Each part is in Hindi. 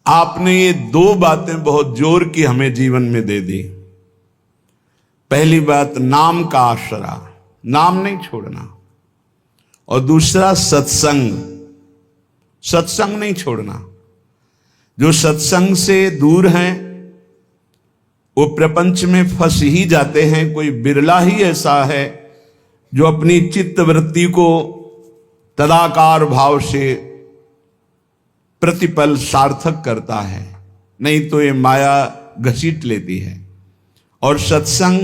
आपने ये दो बातें बहुत जोर की हमें जीवन में दे दी। पहली बात, नाम का आसरा, नाम नहीं छोड़ना, और दूसरा सत्संग, सत्संग नहीं छोड़ना। जो सत्संग से दूर हैं वो प्रपंच में फंस ही जाते हैं। कोई बिरला ही ऐसा है जो अपनी चित्त वृत्ति को तदाकार भाव से प्रतिपल सार्थक करता है, नहीं तो ये माया घसीट लेती है। और सत्संग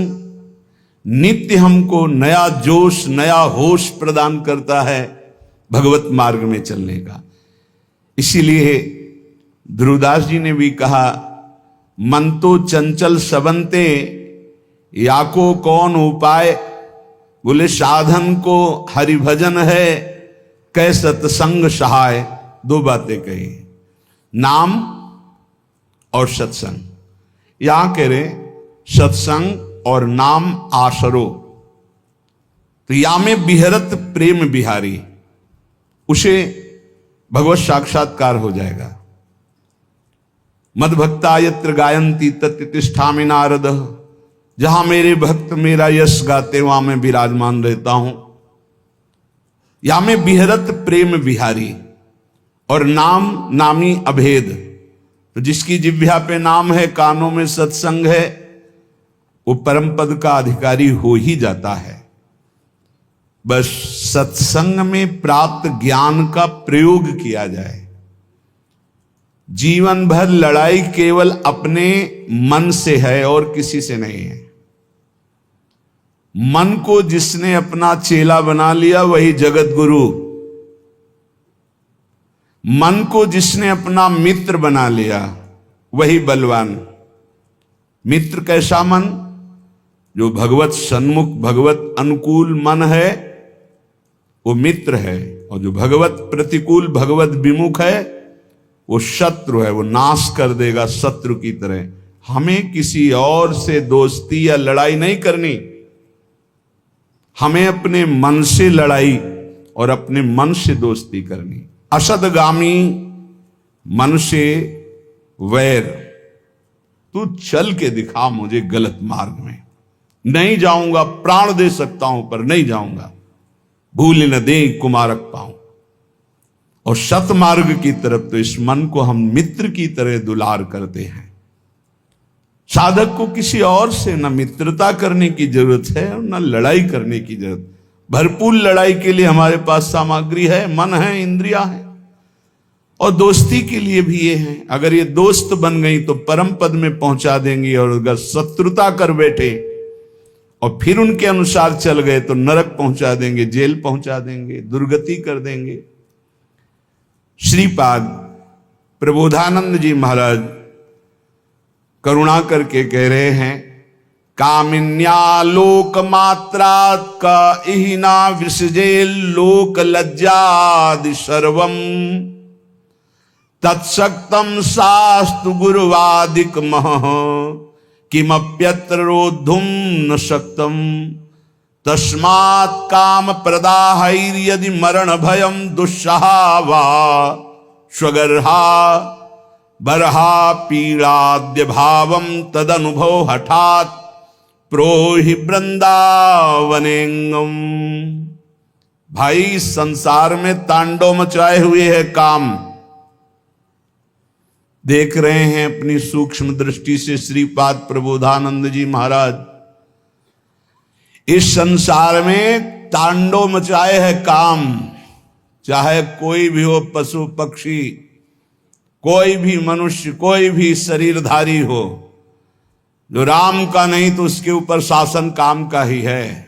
नित्य हमको नया जोश, नया होश प्रदान करता है भगवत मार्ग में चलने का। इसीलिए ध्रुवदास जी ने भी कहा, मन तो चंचल सबंते याको कौन उपाय। बोले साधन को हरिभजन है, कै सत्संग सहाय। दो बातें कही, नाम और सत्संग। यहां कह रहे सत्संग और नाम आसरो, तो या में बिहरत प्रेम बिहारी, उसे भगवत साक्षात्कार हो जाएगा। मद भक्ता यत्र गायंती तत्र तिष्ठामि नारद। जहां मेरे भक्त मेरा यश गाते वहां मैं विराजमान रहता हूं। या में बिहरत प्रेम बिहारी, और नाम नामी अभेद। तो जिसकी जिह्वा पे नाम है, कानों में सत्संग है, वो परम पद का अधिकारी हो ही जाता है। बस सत्संग में प्राप्त ज्ञान का प्रयोग किया जाए। जीवन भर लड़ाई केवल अपने मन से है और किसी से नहीं है। मन को जिसने अपना चेला बना लिया वही जगत गुरु। मन को जिसने अपना मित्र बना लिया वही बलवान। मित्र कैसा मन? जो भगवत सन्मुख, भगवत अनुकूल मन है वो मित्र है, और जो भगवत प्रतिकूल, भगवत विमुख है वो शत्रु है। वो नाश कर देगा शत्रु की तरह। हमें किसी और से दोस्ती या लड़ाई नहीं करनी, हमें अपने मन से लड़ाई और अपने मन से दोस्ती करनी। असदगामी मन से वैर। तू चल के दिखा मुझे गलत मार्ग में, नहीं जाऊंगा, प्राण दे सकता हूं पर नहीं जाऊंगा, भूल न दे कुमारक पाऊं। और सतमार्ग की तरफ तो इस मन को हम मित्र की तरह दुलार करते हैं। साधक को किसी और से न मित्रता करने की जरूरत है और न लड़ाई करने की जरूरत। भरपूर लड़ाई के लिए हमारे पास सामग्री है, मन है, इंद्रियां हैं, और दोस्ती के लिए भी ये है। अगर ये दोस्त बन गई तो परम पद में पहुंचा देंगी, और अगर शत्रुता कर बैठे और फिर उनके अनुसार चल गए तो नरक पहुंचा देंगे, जेल पहुंचा देंगे, दुर्गति कर देंगे। श्रीपाद प्रबोधानंद जी महाराज करुणा करके कह रहे हैं, कामिन्या लोक मात्रात् का इहिना विसृजे लोक लज्जादि सर्वम तत्सक्तम शास्तु गुरुवादिक मह किमप्यत्र रोद्धुम न शक्तम तस्मात् काम प्रदाहैर्यदि मरण भयम दुस्सहा वा स्वगर्हा बरहा पीड़ाद्य भावम तदनुभव हठात् प्रोहि वृंदावनेंगम। भाई संसार में तांडव मचाए हुए है काम। देख रहे हैं अपनी सूक्ष्म दृष्टि से श्रीपाद प्रबोधानंद जी महाराज। इस संसार में तांडव मचाए है काम। चाहे कोई भी हो, पशु पक्षी, कोई भी मनुष्य, कोई भी शरीरधारी हो, जो राम का नहीं तो उसके ऊपर शासन काम का ही है,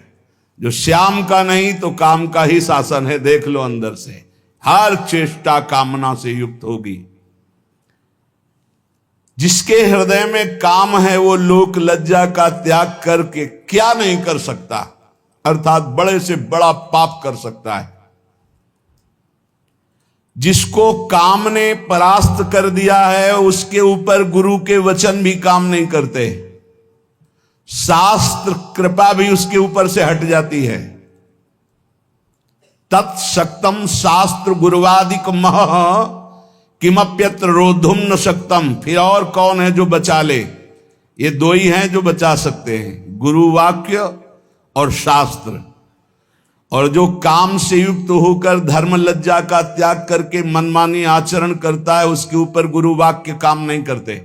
जो श्याम का नहीं तो काम का ही शासन है। देख लो अंदर से, हर चेष्टा कामना से युक्त होगी। जिसके हृदय में काम है वो लोक लज्जा का त्याग करके क्या नहीं कर सकता, अर्थात बड़े से बड़ा पाप कर सकता है। जिसको काम ने परास्त कर दिया है उसके ऊपर गुरु के वचन भी काम नहीं करते, शास्त्र कृपा भी उसके ऊपर से हट जाती है। तत्सक्तम शास्त्र गुरुवादिक मह किमप्यत्र रोधुम न शक्तम, फिर और कौन है जो बचा ले। ये दो ही हैं जो बचा सकते हैं, गुरु वाक्य और शास्त्र। और जो काम से युक्त होकर धर्म लज्जा का त्याग करके मनमानी आचरण करता है, उसके ऊपर गुरु वाक्य काम नहीं करते,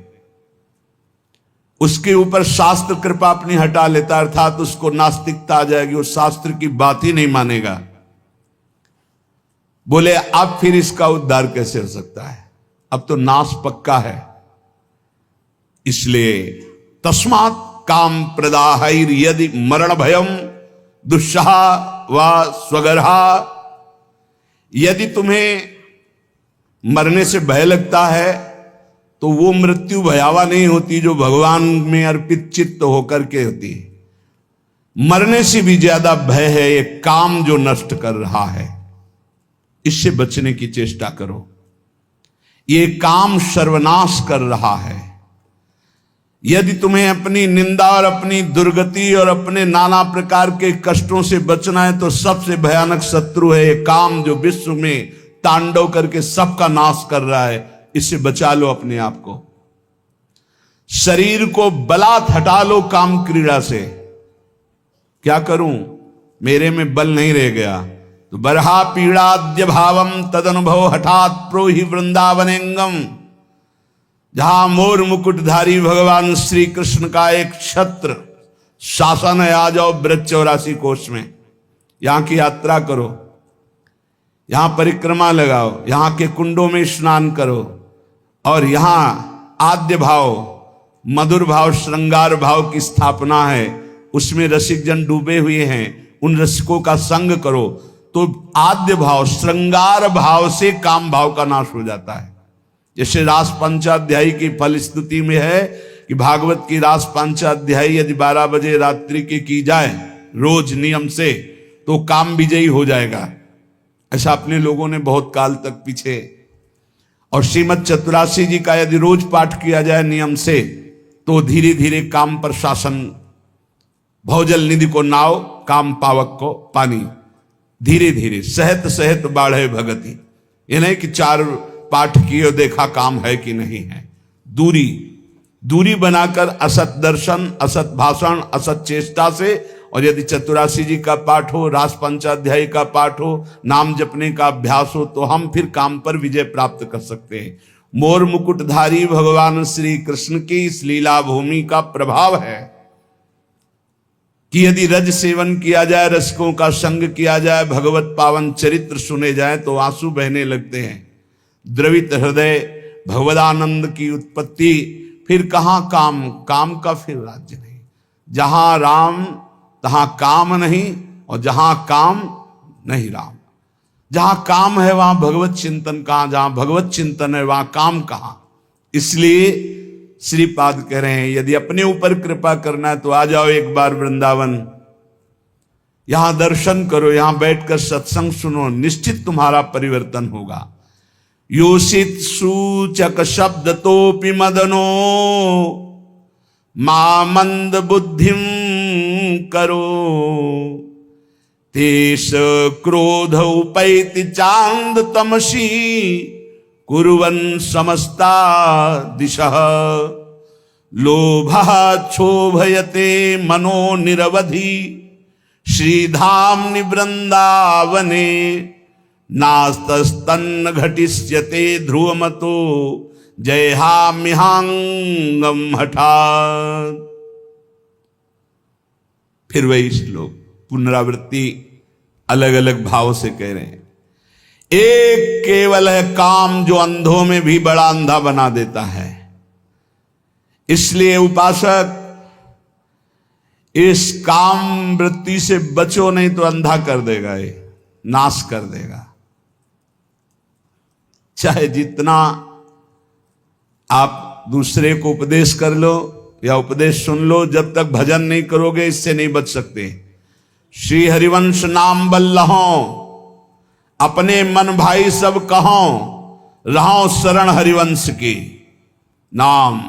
उसके ऊपर शास्त्र कृपा अपनी हटा लेता, अर्थात उसको नास्तिकता आ जाएगी, वो शास्त्र की बात ही नहीं मानेगा। बोले अब फिर इसका उद्धार कैसे हो सकता है, अब तो नाश पक्का है। इसलिए तस्मात् काम प्रदाहैर यदि मरण भयम दुस्सह व स्वगर्हा, यदि तुम्हें मरने से भय लगता है तो वो मृत्यु भयावा नहीं होती जो भगवान में अर्पित चित्त होकर के होती है। मरने से भी ज्यादा भय है ये काम जो नष्ट कर रहा है, इससे बचने की चेष्टा करो। ये काम सर्वनाश कर रहा है। यदि तुम्हें अपनी निंदा और अपनी दुर्गति और अपने नाना प्रकार के कष्टों से बचना है तो सबसे भयानक शत्रु है ये काम जो विश्व में तांडव करके सबका नाश कर रहा है। इससे बचा लो अपने आप को। शरीर को बलात् हटा लो काम क्रीड़ा से। क्या करूं, मेरे में बल नहीं रह गया तो बरहा पीड़ाद्य भावम तदनुभव हठात प्रोहि वृंदावनेंगम, जहां मोर मुकुटधारी भगवान श्री कृष्ण का एक छत्र शासन है। आ जाओ ब्रज 84 कोष में, यहां की यात्रा करो, यहां परिक्रमा लगाओ, यहां के कुंडों में स्नान करो, और यहां आद्य भाव, मधुर भाव, श्रृंगार भाव की स्थापना है। उसमें रसिक जन डूबे हुए हैं, उन रसिकों का संग करो तो आद्य भाव, श्रृंगार भाव से काम भाव का नाश हो जाता है। जैसे रास पंचाध्यायी की फल स्तुति में है कि भागवत की रास पंचाध्यायी यदि 12 बजे रात्रि की जाए रोज नियम से तो काम विजयी हो जाएगा। ऐसा अपने लोगों ने बहुत काल तक पीछे। और श्रीमद चतुरासी जी का यदि रोज पाठ किया जाए नियम से तो धीरे धीरे काम पर शासन, भौजल निधि को नाव, काम पावक को पानी, धीरे धीरे सहत सहत बाढ़े भगति। ये नहीं कि 4 पाठ किए देखा काम है कि नहीं है। दूरी बनाकर असत दर्शन, असत भाषण, असत चेष्टा से, और यदि चतुरासी जी का पाठ हो, रास पंचाध्यायी का पाठ हो, नाम जपने का अभ्यास हो, तो हम फिर काम पर विजय प्राप्त कर सकते हैं। मोर मुकुटधारी भगवान श्री कृष्ण की इस लीला भूमि का प्रभाव है कि यदि रज सेवन किया जाए, रसिकों का संग किया जाए, भगवत पावन चरित्र सुने जाए तो आंसू बहने लगते हैं। द्रवित हृदय भगवदानंद की उत्पत्ति। फिर कहां काम का फिर राज्य नहीं। जहां राम तहां काम नहीं, और जहां काम नहीं राम। जहां काम है वहां भगवत चिंतन कहां, जहां भगवत चिंतन है वहां काम कहां। इसलिए श्रीपाद कह रहे हैं यदि अपने ऊपर कृपा करना है तो आ जाओ एक बार वृंदावन, यहां दर्शन करो, यहां बैठकर सत्संग सुनो, निश्चित तुम्हारा परिवर्तन होगा। योषित सूचक शब्द तोपि मदनो मामंद बुद्धिम करो, तेष क्रोध उपैति चांद तमसी कुर्वन् समस्ता दिशः, लोभः क्षोभयते मनो निरवधि श्रीधाम्नि वृंदावने, नास्तस्तन्न घटिष्यते ध्रुवमतो जयहाम्यहांगम हठात्। फिर वही श्लोक पुनरावृत्ति अलग अलग भाव से कह रहे हैं। एक केवल है काम जो अंधों में भी बड़ा अंधा बना देता है। इसलिए उपासक इस काम वृत्ति से बचो, नहीं तो अंधा कर देगा, ये नाश कर देगा। चाहे जितना आप दूसरे को उपदेश कर लो या उपदेश सुन लो, जब तक भजन नहीं करोगे इससे नहीं बच सकते। श्री हरिवंश नाम बल्लहो, अपने मन भाई सब कहो, रहो शरण हरिवंश की। नाम,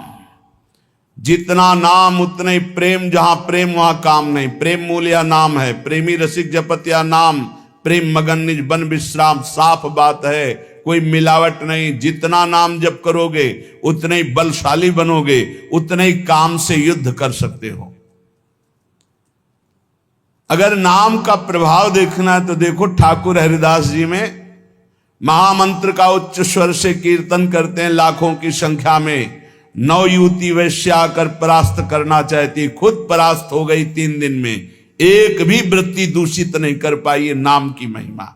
जितना नाम उतने ही प्रेम, जहां प्रेम वहां काम नहीं। प्रेम मूल या नाम है, प्रेमी रसिक जपत या नाम, प्रेम मगन निज बन विश्राम। साफ बात है, कोई मिलावट नहीं। जितना नाम जप करोगे उतने ही बलशाली बनोगे, उतने ही काम से युद्ध कर सकते हो। अगर नाम का प्रभाव देखना है तो देखो ठाकुर हरिदास जी में महामंत्र का उच्च स्वर से कीर्तन करते हैं लाखों की संख्या में। 9 युवती वैश्या आकर परास्त करना चाहती, खुद परास्त हो गई 3 दिन में। एक भी वृत्ति दूषित नहीं कर पाई। ये नाम की महिमा।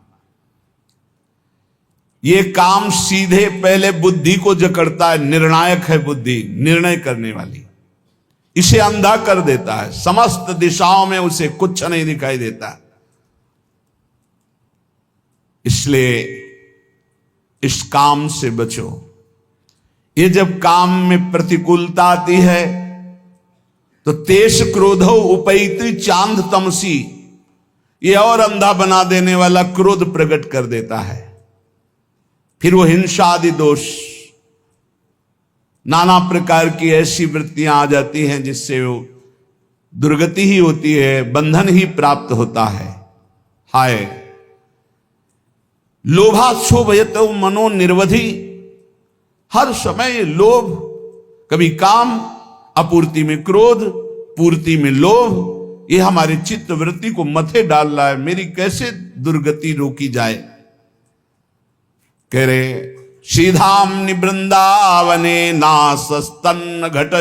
ये काम सीधे पहले बुद्धि को जकड़ता है। निर्णायक है बुद्धि, निर्णय करने वाली। इसे अंधा कर देता है, समस्त दिशाओं में उसे कुछ नहीं दिखाई देता। इसलिए इस काम से बचो। ये जब काम में प्रतिकूलता आती है तो तेज क्रोधो उपैति चांद तमसी, ये और अंधा बना देने वाला क्रोध प्रकट कर देता है। फिर वो हिंसा आदि दोष, नाना प्रकार की ऐसी वृत्तियां आ जाती हैं जिससे वो दुर्गति ही होती है, बंधन ही प्राप्त होता है। हाय लोभाक्षोभयत मनो निर्वधि, हर समय लोभ, कभी काम, अपूर्ति में क्रोध, पूर्ति में लोभ, ये हमारी चित्त वृत्ति को मथे डाल रहा है। मेरी कैसे दुर्गति रोकी जाए। कह रहे सीधाम निवृंदावने नासस्तन्न घट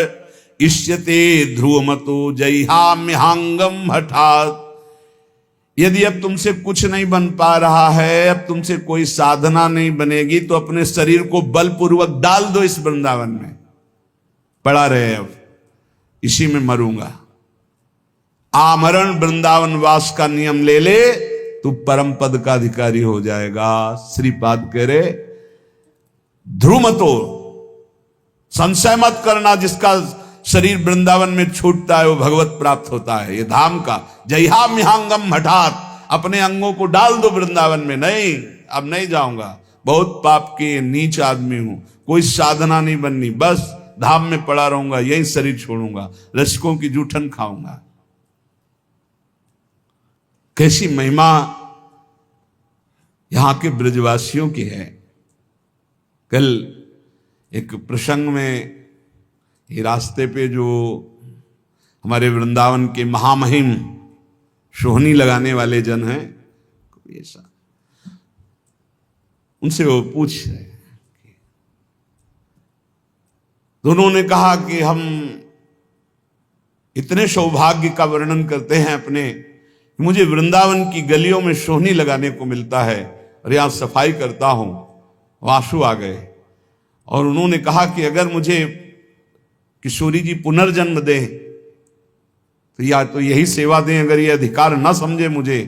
इष्यते ध्रुवमतो जयहाम्यहांगम हठात। यदि अब तुमसे कुछ नहीं बन पा रहा है, अब तुमसे कोई साधना नहीं बनेगी, तो अपने शरीर को बलपूर्वक डाल दो इस वृंदावन में, पड़ा रहे। अब इसी में मरूंगा। आमरण वृंदावन वास का नियम ले ले, तू परम पद का अधिकारी हो जाएगा। श्रीपाद कह रहे ध्रुमतो, संशय मत करना, जिसका शरीर वृंदावन में छूटता है वो भगवत प्राप्त होता है। ये धाम का जयहाम्यहांगम हठात, अपने अंगों को डाल दो वृंदावन में। नहीं, अब नहीं जाऊंगा, बहुत पाप के नीच आदमी हूं, कोई साधना नहीं बननी, बस धाम में पड़ा रहूंगा, यही शरीर छोड़ूंगा, रसिकों की जूठन खाऊंगा। कैसी महिमा यहां के ब्रजवासियों की है। कल एक प्रसंग में ये रास्ते पे जो हमारे वृंदावन के महामहिम सोहनी लगाने वाले जन हैं, ऐसा उनसे वो पूछ रहे, तो उन्होंने कहा कि हम इतने सौभाग्य का वर्णन करते हैं अपने, मुझे वृंदावन की गलियों में सोहनी लगाने को मिलता है और यहां सफाई करता हूं। आंसू आ गए और उन्होंने कहा कि अगर मुझे किशोरी जी पुनर्जन्म दें तो या तो यही सेवा दें, अगर ये अधिकार ना समझे मुझे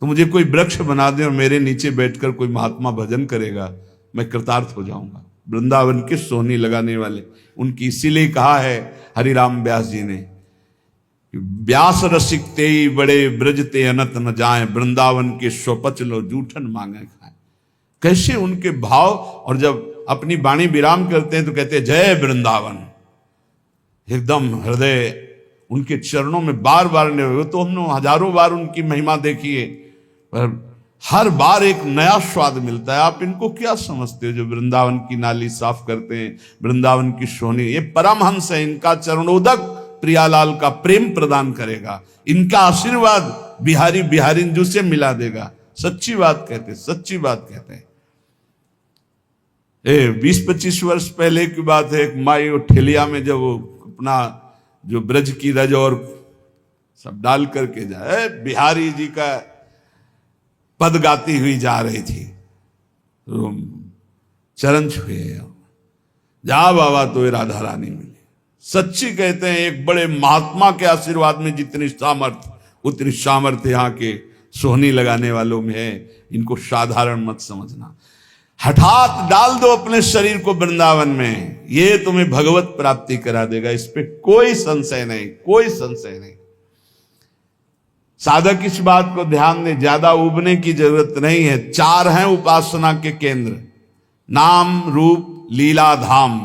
तो मुझे कोई वृक्ष बना दें और मेरे नीचे बैठकर कोई महात्मा भजन करेगा, मैं कृतार्थ हो जाऊंगा। वृंदावन के सोहनी लगाने वाले, उनकी इसीलिए कहा है हरिराम व्यास जी ने, व्यास रसिक ते बड़े ब्रजते अनत न जाए, वृंदावन के स्वपच लो जूठन मांगे खाए। कैसे उनके भाव, और जब अपनी वाणी विराम करते हैं तो कहते हैं जय वृंदावन, एकदम हृदय उनके चरणों में बार बार नहीं। तो हमने हजारों बार उनकी महिमा देखी है, पर हर बार एक नया स्वाद मिलता है। आप इनको क्या समझते हो जो वृंदावन की नाली साफ करते हैं, वृंदावन की सोहनी, ये परमहंस है, इनका चरणोदक प्रियालाल का प्रेम प्रदान करेगा, इनका आशीर्वाद बिहारी बिहारिंजू से मिला देगा। सच्ची बात कहते, सच्ची बात कहते हैं। 20-25 वर्ष पहले की बात है, एक माई ठेलिया में जब वो अपना जो ब्रज की रज और सब डाल करके जाए, बिहारी जी का पद गाती हुई जा रही थी, तो चरण छुए, जा बाबा तो राधा रानी मिली। सच्ची कहते हैं, एक बड़े महात्मा के आशीर्वाद में जितनी सामर्थ्य उतनी सामर्थ्य यहाँ के सोहनी लगाने वालों में है। इनको साधारण मत समझना। हठात डाल दो अपने शरीर को वृंदावन में, ये तुम्हें भगवत प्राप्ति करा देगा, इस पे कोई संशय नहीं, कोई संशय नहीं। साधक इस बात को ध्यान दे, ज्यादा उबने की जरूरत नहीं है। 4 हैं उपासना के केंद्र, नाम रूप लीला धाम।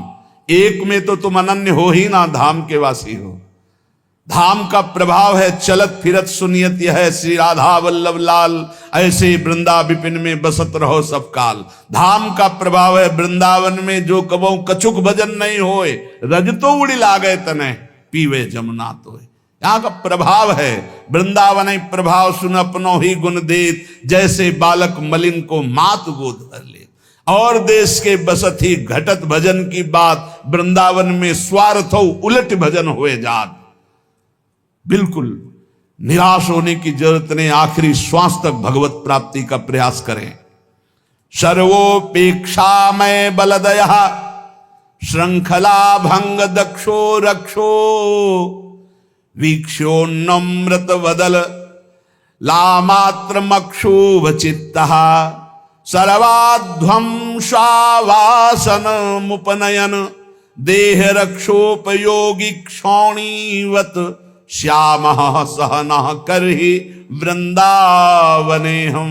एक में तो तुम अनन्य हो ही ना, धाम के वासी हो। धाम का प्रभाव है चलत फिरत सुनियत यह श्री राधा वल्लभ लाल, ऐसे वृंदा विपिन में बसत रहो सब काल। धाम का प्रभाव है वृंदावन में जो कबो कछुक भजन नहीं होए, रज तो उड़ी लागे तने पीवे जमुना तो। यहाँ का प्रभाव है वृंदावन प्रभाव सुन अपनो ही गुण देत, जैसे बालक मलिन को मात गोद धर ले। और देश के बसत ही घटत भजन की बात, वृंदावन में स्वार्थ हो उलट भजन हुए जात। बिल्कुल निराश होने की जरूरत नहीं, आखिरी श्वास तक भगवत प्राप्ति का प्रयास करें। सर्वोपेक्षा में बलदया श्रृंखला भंग दक्षो रक्षो, वीक्षोन्नम्रत वदल लामात्र मक्षुभ चित्तः, सर्वाध्वं स्वावासन मुपनयन देह रक्षोपयोगी क्षौणीवत, श्याम सहना करहि वृंदावने हम।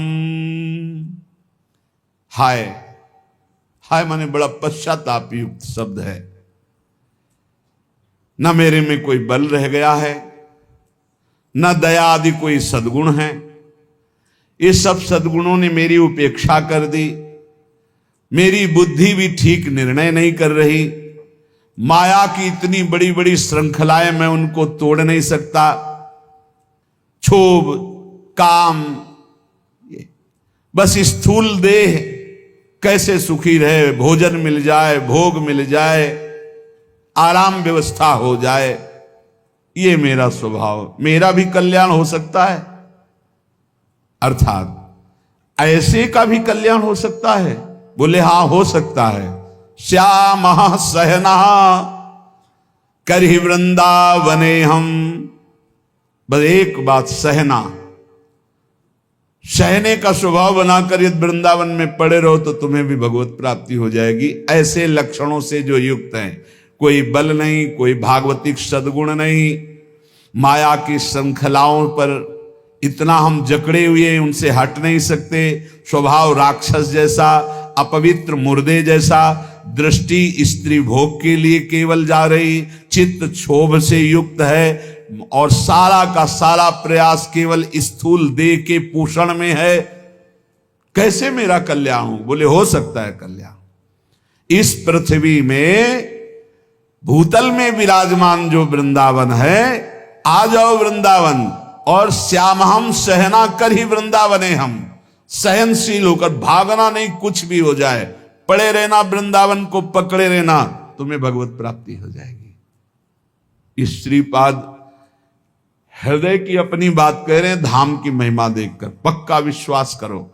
हाय हाय माने बड़ा पश्चाताप युक्त शब्द है। न मेरे में कोई बल रह गया है, न दया आदि कोई सद्गुण है। ये सब सद्गुणों ने मेरी उपेक्षा कर दी। मेरी बुद्धि भी ठीक निर्णय नहीं कर रही। माया की इतनी बड़ी बड़ी श्रृंखलाएं, मैं उनको तोड़ नहीं सकता। क्षोभ, काम, बस स्थूल देह कैसे सुखी रहे, भोजन मिल जाए, भोग मिल जाए, आराम व्यवस्था हो जाए, ये मेरा स्वभाव। मेरा भी कल्याण हो सकता है, अर्थात ऐसे का भी कल्याण हो सकता है। बोले हां हो सकता है। श्याम सहना करहि वृंदावने हम। बस एक बात, सहना, सहने का स्वभाव बनाकर यदि वृंदावन में पड़े रहो तो तुम्हें भी भगवत प्राप्ति हो जाएगी। ऐसे लक्षणों से जो युक्त हैं, कोई बल नहीं, कोई भागवतिक सद्गुण नहीं, माया की श्रृंखलाओं पर इतना हम जकड़े हुए उनसे हट नहीं सकते। स्वभाव राक्षस जैसा, अपवित्र मुर्दे जैसा, दृष्टि स्त्री भोग के लिए केवल जा रही, चित्त क्षोभ से युक्त है और सारा का सारा प्रयास केवल स्थूल देह के पोषण में है। कैसे मेरा कल्याण हो? बोले हो सकता है कल्याण। इस पृथ्वी में भूतल में विराजमान जो वृंदावन है, आ जाओ वृंदावन और श्यामहम सहना कर ही वृंदावने हम। सहनशील होकर भागना नहीं, कुछ भी हो जाए, पड़े रहना, वृंदावन को पकड़े रहना, तुम्हें भगवत प्राप्ति हो जाएगी। इस श्रीपाद हृदय की अपनी बात कह रहे हैं, धाम की महिमा देखकर पक्का विश्वास करो।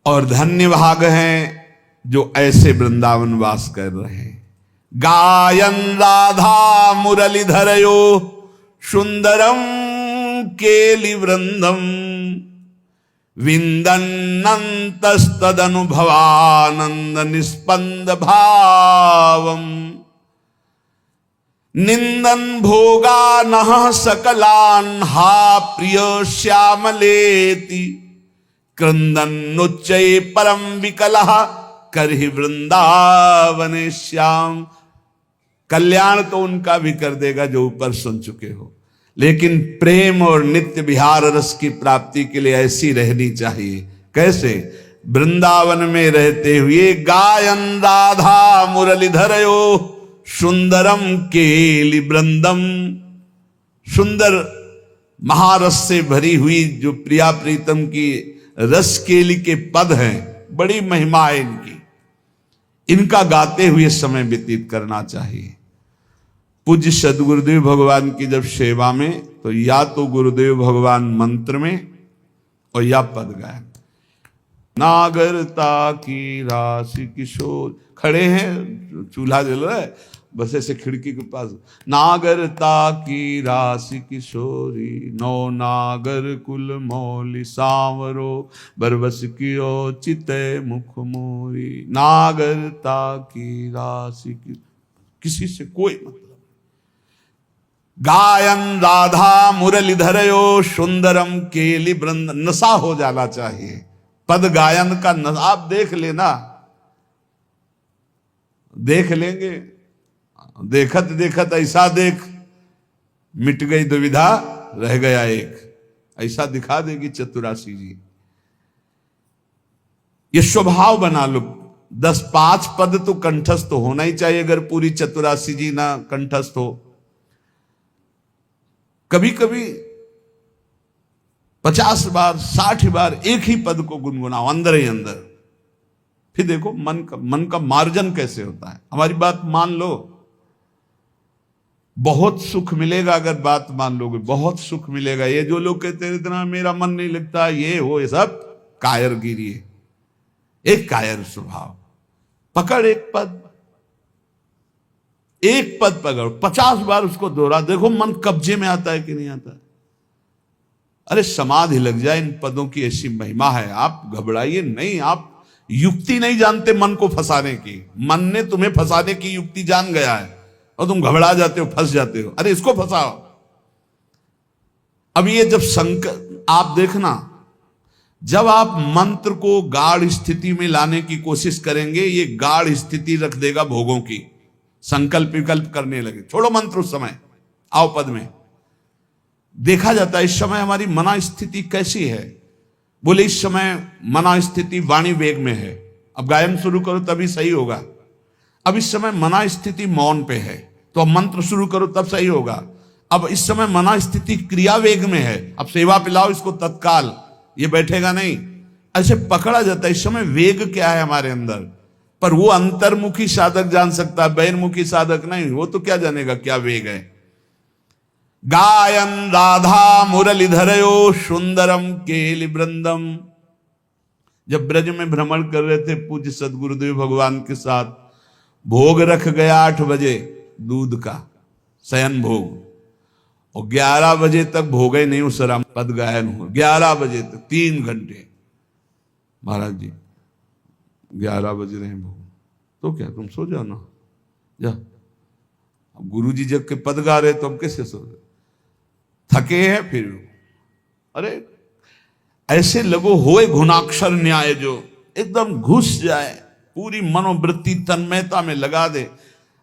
और धन्य भाग हैं जो ऐसे वृंदावन वास कर रहे हैं। गायन राधा मुरलीधरयो सुंदरम केलि वृंदम, विंदन्नन्तस्तदनुभवानंद निस्पंद भावम, निंदन भोगा नः सकलान् हा प्रिय श्यामलेति, क्रंदन्नुच्चये परम विकलः करहि वृंदावने श्याम। कल्याण तो उनका भी कर देगा जो ऊपर सुन चुके हो, लेकिन प्रेम और नित्य विहार रस की प्राप्ति के लिए ऐसी रहनी चाहिए। कैसे? वृंदावन में रहते हुए गायन राधा मुरलीधरयो सुंदरम केलि वृंदम। सुंदर महारस से भरी हुई जो प्रिया प्रीतम की रस केली के पद हैं, बड़ी महिमा है इनकी। इनका गाते हुए समय व्यतीत करना चाहिए। पूज्य सदगुरुदेव भगवान की जब सेवा में, तो या तो गुरुदेव भगवान मंत्र में और या पद गायन। नागरता की राशि किशोर, खड़े हैं, चूल्हा जल रहा है, बस ऐसे खिड़की के पास, नागरता की राशि किशोरी, नौ नागर कुल मौली सांवरो, बरबस कियो चिते मुख मोरी। नागरता की राशि की, किसी से कोई मतलब। गायन राधा मुरलीधरयो सुंदरम केलि वृंद, नशा हो जाना चाहिए पद गायन का। आप देख लेना, देख लेंगे, देखत देखत ऐसा देख मिट गई दुविधा, रह गया एक, ऐसा दिखा देगी चतुरासी जी। ये स्वभाव बना लो। 10-5 पद तो कंठस्थ होना ही चाहिए, अगर पूरी चतुरासी जी ना कंठस्थ हो। कभी कभी 50 बार 60 बार एक ही पद को गुनगुनाओ अंदर ही अंदर, फिर देखो मन का मार्जन कैसे होता है। हमारी बात मान लो, बहुत सुख मिलेगा। अगर बात मान लोगे बहुत सुख मिलेगा। ये जो लोग कहते हैं इतना मेरा मन नहीं लगता, ये हो, ये सब कायरगिरी है, एक कायर स्वभाव। पकड़ एक पद पकड़, 50 बार उसको दोहरा, देखो मन कब्जे में आता है कि नहीं आता। अरे समाधि लग जाए, इन पदों की ऐसी महिमा है। आप घबराइए नहीं, आप युक्ति नहीं जानते मन को फंसाने की। मन ने तुम्हें फंसाने की युक्ति जान गया है और तुम घबरा जाते हो, फंस जाते हो। अरे इसको फंसाओ। अब ये जब संकल्प, आप देखना, जब आप मंत्र को गाढ़ स्थिति में लाने की कोशिश करेंगे, ये गाढ़ स्थिति रख देगा भोगों की। संकल्प विकल्प करने लगे, छोड़ो मंत्र उस समय, आओ पद में। देखा जाता है इस समय हमारी मना स्थिति कैसी है। बोले इस समय मना स्थिति वाणी वेग में है। अब गायन शुरू करो तभी सही होगा। अब इस समय मना स्थिति मौन पे है, तो अब मंत्र शुरू करो तब सही होगा। अब इस समय मना स्थिति क्रिया वेग में है, अब सेवा पिलाओ इसको तत्काल, ये बैठेगा नहीं। ऐसे पकड़ा जाता है। इस समय वेग क्या है हमारे अंदर, पर वो अंतर्मुखी साधक जान सकता है, बहिर्मुखी साधक नहीं। वो तो क्या जानेगा क्या वेग है। गायन राधा मुरलीधरयो सुंदरम केलि वृंदम। जब ब्रज में भ्रमण कर रहे थे पूज्य सदगुरुदेव भगवान के साथ, भोग रख गया 8 बजे दूध का शयन भोग, और 11 बजे तक भोगे नहीं उस राम पद गायन हो। 11 बजे तक 3 घंटे। महाराज जी 11 बज रहे हैं भोग, तो क्या तुम सो जाओ ना, जा। अब गुरु जी जब के पद गा रहे तो हम कैसे सो रहे, थके हैं फिर। अरे ऐसे लगो होए घुनाक्षर न्याय, जो एकदम घुस जाए, पूरी मनोवृत्ति तन्मयता में लगा दे।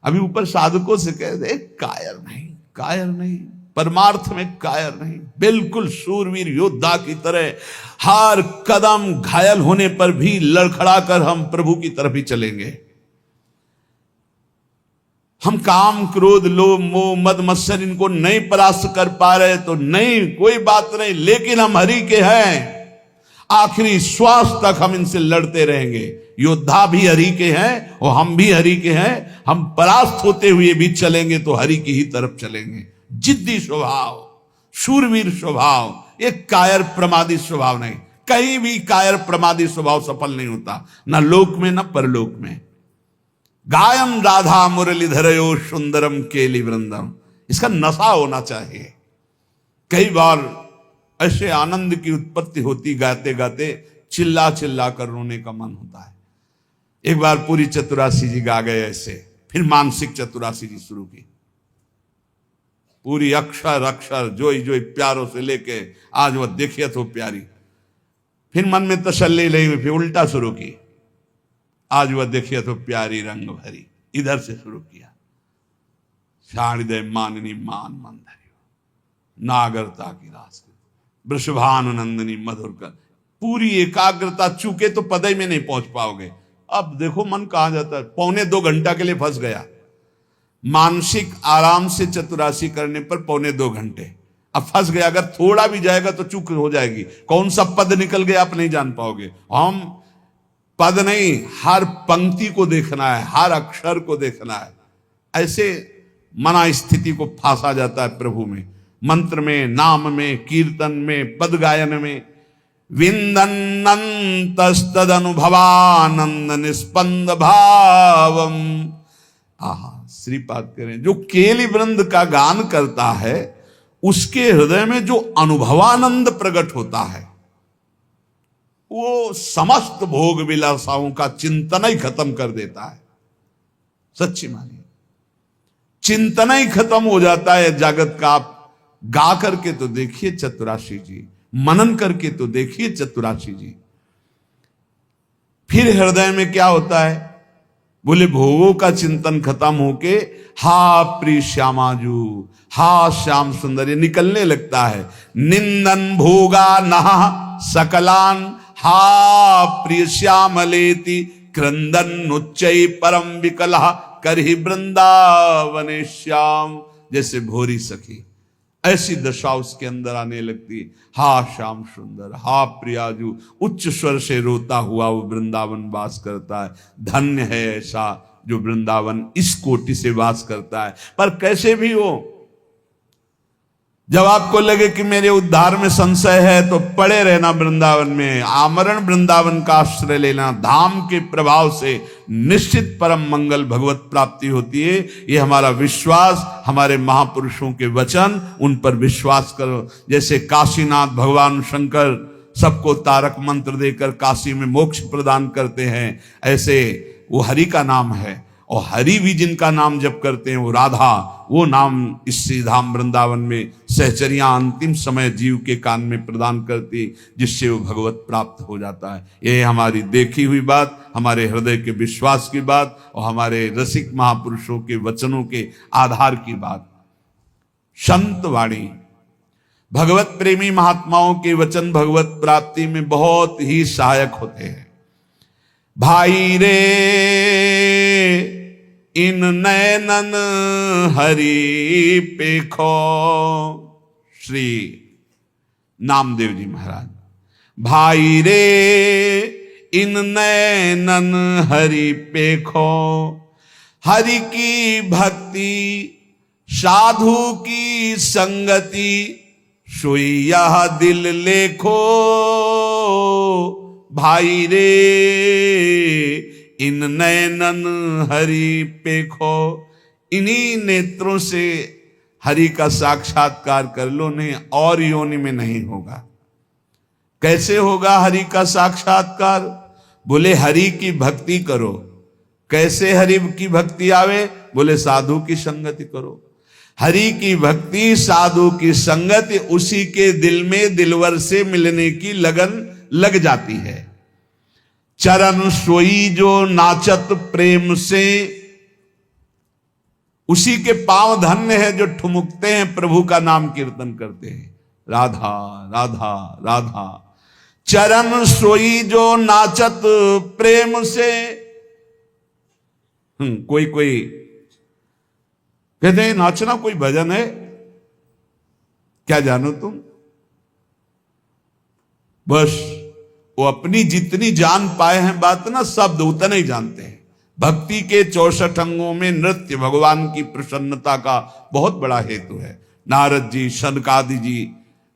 अभी ऊपर साधकों से कह दे कायर नहीं, परमार्थ में कायर नहीं, बिल्कुल शूरवीर योद्धा की तरह हर कदम घायल होने पर भी लड़खड़ा कर हम प्रभु की तरफ ही चलेंगे। हम काम क्रोध लोभ मोह मद मत्सर इनको नहीं परास्त कर पा रहे तो नहीं, कोई बात नहीं, लेकिन हम हरि के हैं। आखिरी श्वास तक हम इनसे लड़ते रहेंगे। योद्धा भी हरि के हैं और हम भी हरि के हैं। हम परास्त होते हुए भी चलेंगे तो हरि की ही तरफ चलेंगे। जिद्दी स्वभाव, शूरवीर स्वभाव, एक कायर प्रमादी स्वभाव नहीं। कहीं भी कायर प्रमादी स्वभाव सफल नहीं होता, ना लोक में ना परलोक में। गायन राधा मुरलीधरयो सुंदरम केलि वृंदम, इसका नशा होना चाहिए। कई बार ऐसे आनंद की उत्पत्ति होती, गाते गाते चिल्ला चिल्ला कर रोने का मन होता है। एक बार पूरी चतुरासी जी गा गए ऐसे, फिर मानसिक चतुरासी जी शुरू की। पूरी अक्षर अक्षर जोई जोई प्यारों से लेके आज वह देखिए तो प्यारी। फिर मन में तसल्ली नहीं हुई, फिर उल्टा शुरू की। आज वह देखिए तो प्यारी रंग भरी, इधर से शुरू किया। शारदे माननी मान मंदरी, नागरता की रास, वृषभानुनंदनी मधुर कर। पूरी एकाग्रता, चूके तो पदई में नहीं पहुंच पाओगे। अब देखो मन कहां जाता है, 1.25 घंटा के लिए फंस गया। मानसिक आराम से चतुरासी करने पर 1.25 घंटे, अब फंस गया। अगर थोड़ा भी जाएगा तो चूक हो जाएगी। कौन सा पद निकल गया आप नहीं जान पाओगे। हम पद नहीं, हर पंक्ति को देखना है, हर अक्षर को देखना है। ऐसे मना स्थिति को फांसा जाता है प्रभु में, मंत्र में, नाम में, कीर्तन में, पद गायन में। विंदन्नन्तस्तद अनुभवानंद निस्पंद भावम। आहा, श्रीपाद करें, जो केलि वृंद का गान करता है उसके हृदय में जो अनुभवानंद प्रकट होता है, वो समस्त भोग विलासाओं का चिंतन ही खत्म कर देता है। सच्ची मानिए, चिंतन ही खत्म हो जाता है जगत का। आप गा करके तो देखिए चतुरासी जी, मनन करके तो देखिए चतुरासी जी। फिर हृदय में क्या होता है, बोले भोगों का चिंतन खत्म होके हा प्रिय श्यामाजू, हा श्याम सुंदर, ये निकलने लगता है। निंदन भोगा नहा सकलान, हा प्रिय श्यामलेति क्रंदन उच्चै परम विकला करहि वृंदावने श्याम। जैसे भोरी सखी, ऐसी दशा उसके अंदर आने लगती। हा श्याम सुंदर, हा प्रियाजू, उच्च स्वर से रोता हुआ वो वृंदावन वास करता है। धन्य है ऐसा जो वृंदावन इस कोटि से वास करता है। पर कैसे भी हो, जब आपको लगे कि मेरे उद्धार में संशय है तो पड़े रहना वृंदावन में, आमरण वृंदावन का आश्रय लेना। धाम के प्रभाव से निश्चित परम मंगल भगवत प्राप्ति होती है। ये हमारा विश्वास, हमारे महापुरुषों के वचन, उन पर विश्वास करो। जैसे काशीनाथ भगवान शंकर सबको तारक मंत्र देकर काशी में मोक्ष प्रदान करते हैं, ऐसे वो हरि का नाम है। और हरि भी जिनका नाम जप करते हैं वो राधा, वो नाम इस श्रीधाम वृंदावन में सहचरियां अंतिम समय जीव के कान में प्रदान करती, जिससे वो भगवत प्राप्त हो जाता है। ये हमारी देखी हुई बात, हमारे हृदय के विश्वास की बात और हमारे रसिक महापुरुषों के वचनों के आधार की बात। संत वाणी, भगवत प्रेमी महात्माओं के वचन भगवत प्राप्ति में बहुत ही सहायक होते हैं। भाई रे इन नैनन हरि पेखो, श्री नामदेव जी महाराज। भाई रे इन नैनन हरि पेखो, हरि की भक्ति साधु की संगति, सोई यह दिल लेखो। भाई रे इन नैनन हरि पेखो, इन्हीं नेत्रों से हरि का साक्षात्कार कर लो, नहीं और योनि में नहीं होगा। कैसे होगा हरि का साक्षात्कार? बोले हरि की भक्ति करो। कैसे हरि की भक्ति आवे? बोले साधु की संगति करो। हरि की भक्ति, साधु की संगति, उसी के दिल में दिलवर से मिलने की लगन लग जाती है। चरण सोई जो नाचत प्रेम से, उसी के पांव धन्य है जो ठुमुकते हैं, प्रभु का नाम कीर्तन करते हैं। राधा राधा राधा। चरण सोई जो नाचत प्रेम से। कोई कोई कहते हैं नाचना कोई भजन है, क्या जानो तुम। बस वो अपनी जितनी जान पाए हैं बात ना, शब्द उतना ही जानते हैं। भक्ति के 64 अंगों में नृत्य भगवान की प्रसन्नता का बहुत बड़ा हेतु है। नारद जी, शनकादि जी,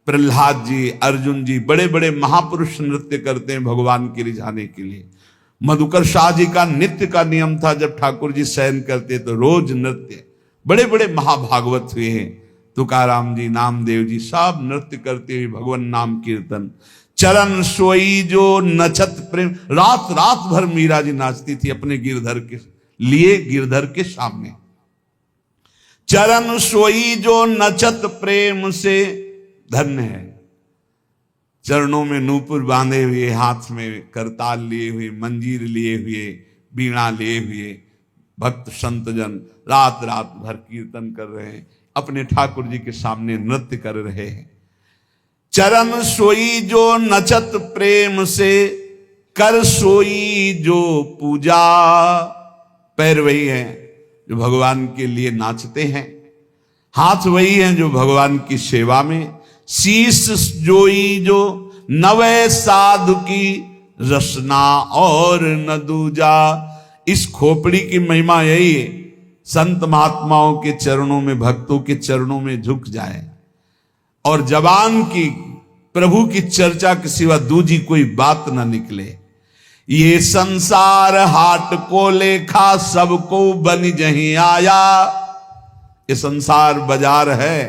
प्रहलाद जी, अर्जुन जी, बड़े बड़े महापुरुष नृत्य करते हैं भगवान के रिझाने के लिए। मधुकर शाह जी का नित्य का नियम था, जब ठाकुर जी शयन करते तो रोज नृत्य। बड़े बड़े महाभागवत हुए हैं, तुकाराम जी, नामदेव जी, सब नृत्य करते हुए भगवान नाम कीर्तन। चरण सोई जो नचत प्रेम, रात रात भर मीरा जी नाचती थी अपने गिरधर के लिए, गिरधर के सामने। चरण सोई जो नचत प्रेम से, धन्य है। चरणों में नूपुर बांधे हुए, हाथ में करताल लिए हुए, मंजीर लिए हुए, बीणा लिए हुए भक्त संतजन रात रात भर कीर्तन कर रहे हैं, अपने ठाकुर जी के सामने नृत्य कर रहे हैं। चरण सोई जो नचत प्रेम से, कर सोई जो पूजा। पैर वही हैं जो भगवान के लिए नाचते हैं, हाथ वही हैं जो भगवान की सेवा में। शीश जोई जो नवे साधु की रसना और न दूजा। इस खोपड़ी की महिमा यही है, संत महात्माओं के चरणों में, भक्तों के चरणों में झुक जाए और जबान की प्रभु की चर्चा के सिवा दूजी कोई बात ना निकले। ये संसार हाट को लेखा, सबको बन जहीं आया। ये संसार बाजार है,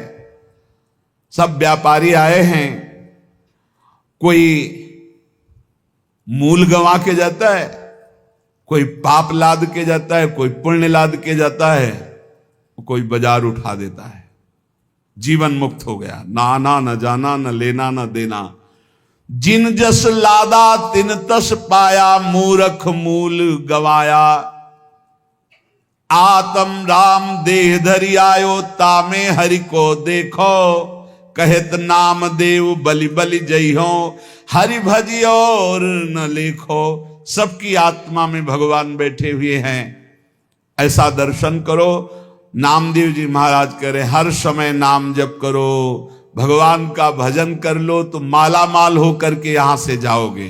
सब व्यापारी आए हैं। कोई मूल गंवा के जाता है, कोई पाप लाद के जाता है, कोई पुण्य लाद के जाता है, कोई बाजार उठा देता है। जीवन मुक्त हो गया, ना आना न जाना, न लेना न देना। जिन जस लादा तिन तस पाया, मूरख मूल गवाया। आत्म राम देह धरि आयो, तामे हरि को देखो, कहत नाम देव बलि बलि जइहो, हरि भजी और न लेखो। सबकी आत्मा में भगवान बैठे हुए हैं, ऐसा दर्शन करो। नामदेव जी महाराज कह रहे हर समय नाम जप करो, भगवान का भजन कर लो तो माला माल होकर के यहां से जाओगे।